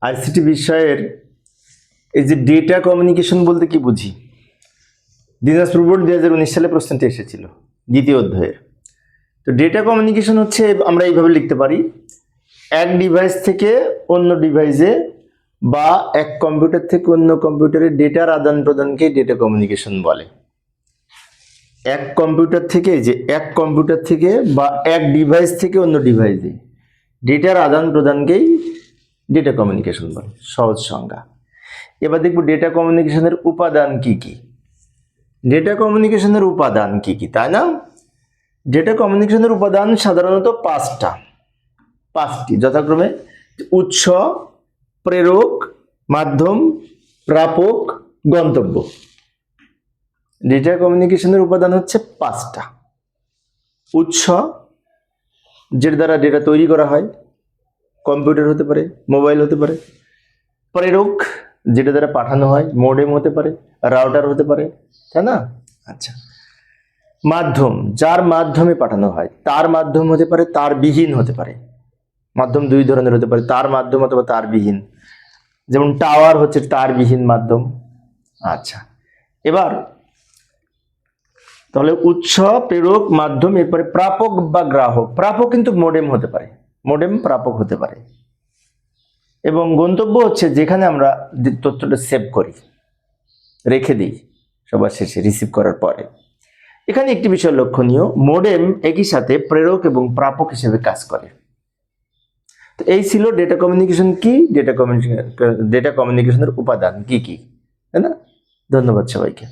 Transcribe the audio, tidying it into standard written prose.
ICT বিষয়ের এই যে ডেটা কমিউনিকেশন বলতে কি বুঝি, দিনাজপুর বোর্ড 2019 সালে প্রশ্নটি এসেছিল দ্বিতীয় অধ্যায়ের। তো ডেটা কমিউনিকেশন হচ্ছে আমরা এইভাবে লিখতে পারি, এক ডিভাইস থেকে অন্য ডিভাইসে বা এক কম্পিউটার থেকে অন্য কম্পিউটারে ডেটার আদান প্রদানকে ডেটা কমিউনিকেশন বলে। এক কম্পিউটার থেকে বা এক ডিভাইস থেকে অন্য ডিভাইসে ডেটার আদান প্রদানকেই ডেটা কমিউনিকেশন বলে, সহজ সংজ্ঞা। এবার দেখব ডেটা কমিউনিকেশনের উপাদান কি কি। ডেটা কমিউনিকেশনের উপাদান কি কি, তাই না? ডেটা কমিউনিকেশনের উপাদান সাধারণত পাঁচটি, যথাক্রমে উৎস, প্রেরক, মাধ্যম, প্রাপক, গন্তব্য। ডেটা কমিউনিকেশনের উপাদান হচ্ছে পাঁচটা। উৎস, যের দ্বারা ডেটা তৈরি করা হয়, কম্পিউটার হতে পারে, মোবাইল হতে পারে। প্রেরক, যেটা দ্বারা পাঠানো হয়, মোডেম হতে পারে, রাউটার হতে পারে, তাই না? আচ্ছা। মাধ্যম, যার মাধ্যমে পাঠানো হয়, তার মাধ্যম হতে পারে, তার বিহীন হতে পারে। মাধ্যম দুই ধরনের হতে পারে, তার মাধ্যম অথবা তার বিহীন। যেমন টাওয়ার হচ্ছে তারবিহীন মাধ্যম। আচ্ছা, এবার তাহলে উৎস, প্রেরক, মাধ্যম, এরপরে প্রাপক বা গ্রাহক। প্রাপক কিন্তু মোডেম হতে পারে, মোডেম প্রাপক হতে পারে। এবং গন্তব্য হচ্ছে যেখানে আমরা তথ্যটা সেভ করি, রেখে দিই সবার শেষে রিসিভ করার পরে। এখানে একটি বিষয় লক্ষণীয়, মোডেম একই সাথে প্রেরক এবং প্রাপক হিসেবে কাজ করে। তো এই ছিল ডেটা কমিউনিকেশন কি, ডেটা কমিউনিকেশনের উপাদান কি কি, তাই না? ধন্যবাদ সবাইকে।